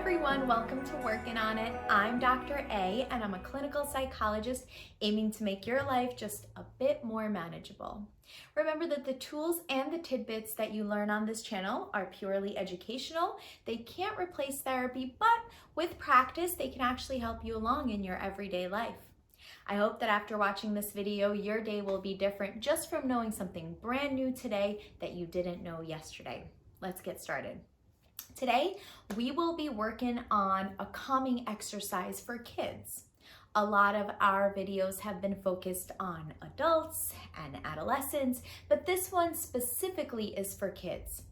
everyone, welcome to Working on It. I'm Dr. A and I'm a clinical psychologist aiming to make your life just a bit more manageable. Remember that the tools and the tidbits that you learn on this channel are purely educational. They can't replace therapy, but with practice, they can actually help you along in your everyday life. I hope that after watching this video, your day will be different just from knowing something brand new today that you didn't know yesterday. Let's get started. Today, we will be working on a calming exercise for kids. A lot of our videos have been focused on adults and adolescents, but this one specifically is for kids.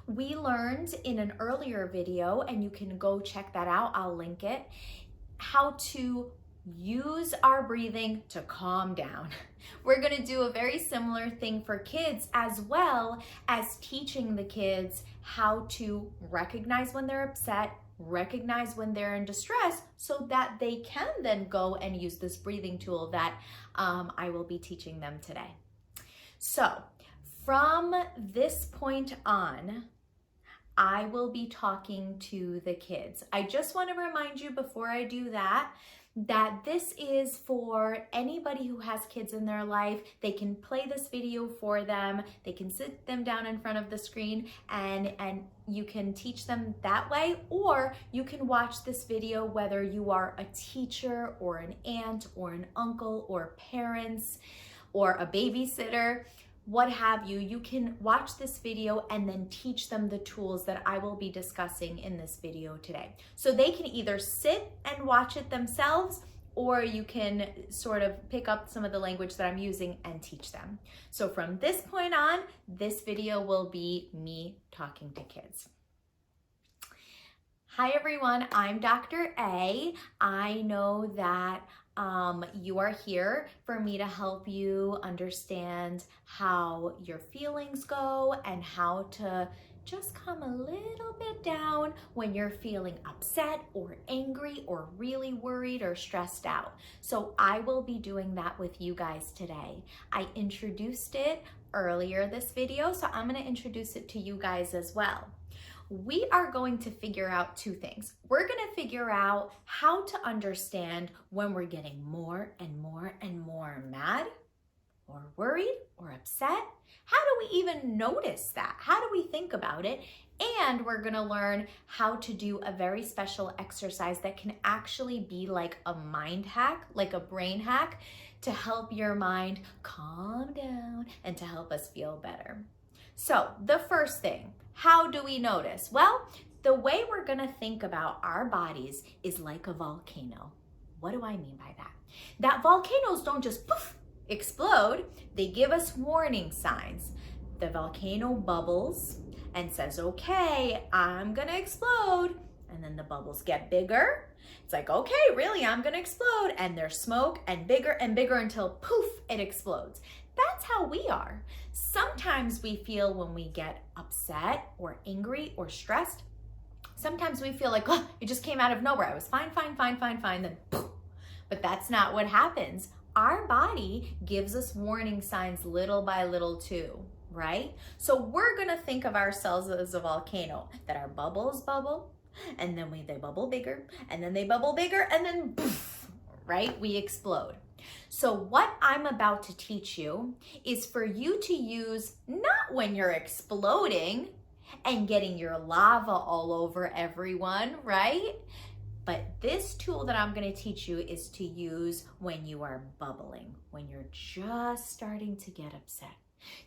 We learned in an earlier video, and you can go check that out, I'll link it, how to use our breathing to calm down. We're going to do a very similar thing for kids, as well as teaching the kids how to recognize when they're upset, recognize when they're in distress, so that they can then go and use this breathing tool that I will be teaching them today. So from this point on, I will be talking to the kids. I just want to remind you before I do that this is for anybody who has kids in their life. They can play this video for them. They can sit them down in front of the screen and you can teach them that way, or you can watch this video whether you are a teacher or an aunt or an uncle or parents or a babysitter. What have you, you can watch this video and then teach them the tools that I will be discussing in this video today. So they can either sit and watch it themselves, or you can sort of pick up some of the language that I'm using and teach them. So from this point on, this video will be me talking to kids. Hi everyone, I'm Dr. A. I know that you are here for me to help you understand how your feelings go and how to just calm a little bit down when you're feeling upset or angry or really worried or stressed out. So I will be doing that with you guys today. I introduced it earlier this video, so I'm going to introduce it to you guys as well. We are going to figure out two things. We're going to figure out how to understand when we're getting more and more and more mad or worried or upset. How do we even notice that? How do we think about it? And we're going to learn how to do a very special exercise that can actually be like a mind hack, like a brain hack, to help your mind calm down and to help us feel better. So the first thing, how do we notice? Well, the way we're gonna think about our bodies is like a volcano. What do I mean by that? That volcanoes don't just poof, explode. They give us warning signs. The volcano bubbles and says, okay, I'm gonna explode. And then the bubbles get bigger. It's like, okay, really, I'm gonna explode. And there's smoke and bigger until poof, it explodes. That's how we are. Sometimes we feel when we get upset or angry or stressed, sometimes we feel like, oh, it just came out of nowhere. I was fine, then poof. But that's not what happens. Our body gives us warning signs little by little too, right? So we're gonna think of ourselves as a volcano, that our bubbles bubble, and then they bubble bigger, and then they bubble bigger, and then poof, right? We explode. So what I'm about to teach you is for you to use not when you're exploding and getting your lava all over everyone, right? But this tool that I'm going to teach you is to use when you are bubbling, when you're just starting to get upset,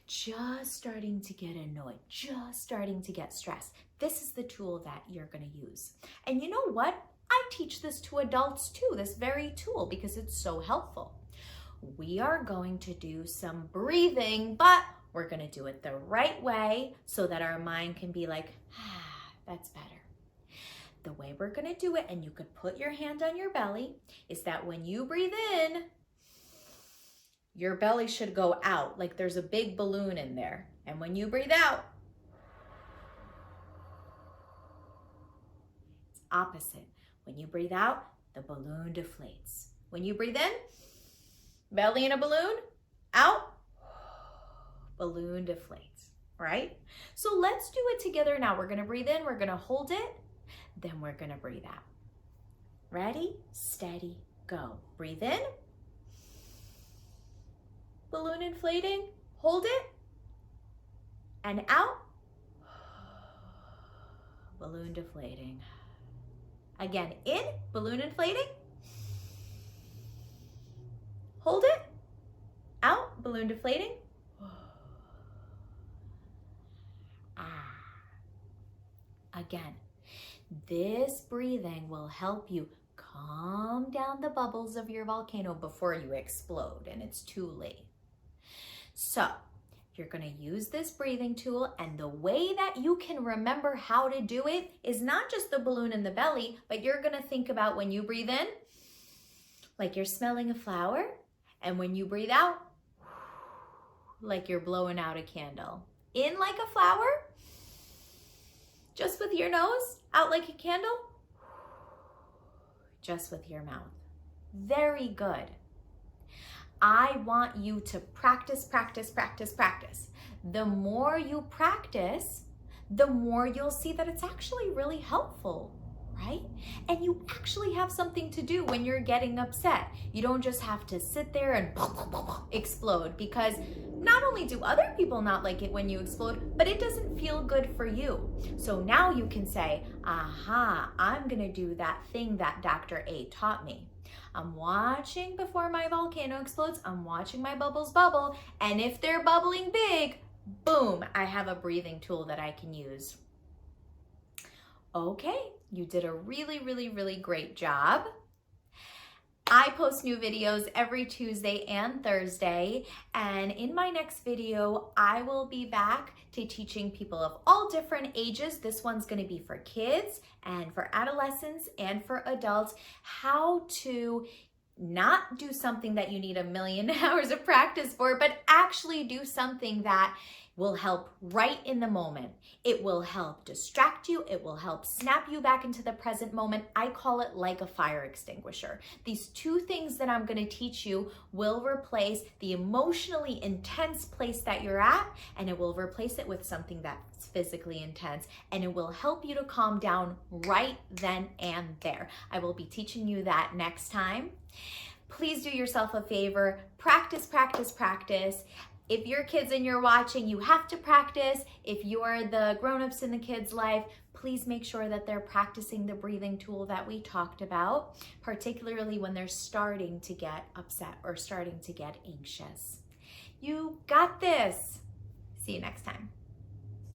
just starting to get annoyed, just starting to get stressed. This is the tool that you're going to use. And you know what? I teach this to adults too, this very tool, because it's so helpful. We are going to do some breathing, but we're going to do it the right way so that our mind can be like, that's better. The way we're going to do it, and you could put your hand on your belly, is that when you breathe in, your belly should go out like there's a big balloon in there. And when you breathe out, it's opposite. When you breathe out, the balloon deflates. When you breathe in, belly in a balloon, out, balloon deflates, right? So let's do it together now. We're gonna breathe in, we're gonna hold it, Then we're gonna breathe out. Ready, steady, go. Breathe in. Balloon inflating, hold it. And out. Balloon deflating. Again, in, balloon inflating. Hold it. Out, balloon deflating. Again, this breathing will help you calm down the bubbles of your volcano before you explode and it's too late. So you're gonna use this breathing tool, and the way that you can remember how to do it is not just the balloon in the belly, but you're gonna think about when you breathe in, like you're smelling a flower, and when you breathe out, like you're blowing out a candle. In like a flower, just with your nose, out like a candle, just with your mouth. Very good. I want you to practice, practice, practice, practice. The more you practice, the more you'll see that it's actually really helpful, right? And you actually have something to do when you're getting upset. You don't just have to sit there and explode, because not only do other people not like it when you explode, but it doesn't feel good for you. So now you can say, aha, I'm gonna do that thing that Dr. A taught me. I'm watching before my volcano explodes. I'm watching my bubbles bubble. And if they're bubbling big, boom, I have a breathing tool that I can use. Okay, you did a really, really, really great job. I post new videos every Tuesday and Thursday, and in my next video, I will be back to teaching people of all different ages. This one's gonna be for kids and for adolescents and for adults, how to not do something that you need 1,000,000 hours of practice for, but actually do something that will help right in the moment. It will help distract you. It will help snap you back into the present moment. I call it like a fire extinguisher. These two things that I'm gonna teach you will replace the emotionally intense place that you're at, and it will replace it with something that's physically intense, and it will help you to calm down right then and there. I will be teaching you that next time. Please do yourself a favor, practice, practice, practice. If your kids and you're watching, you have to practice. If you're the grown-ups in the kids' life, please make sure that they're practicing the breathing tool that we talked about, particularly when they're starting to get upset or starting to get anxious. You got this. See you next time.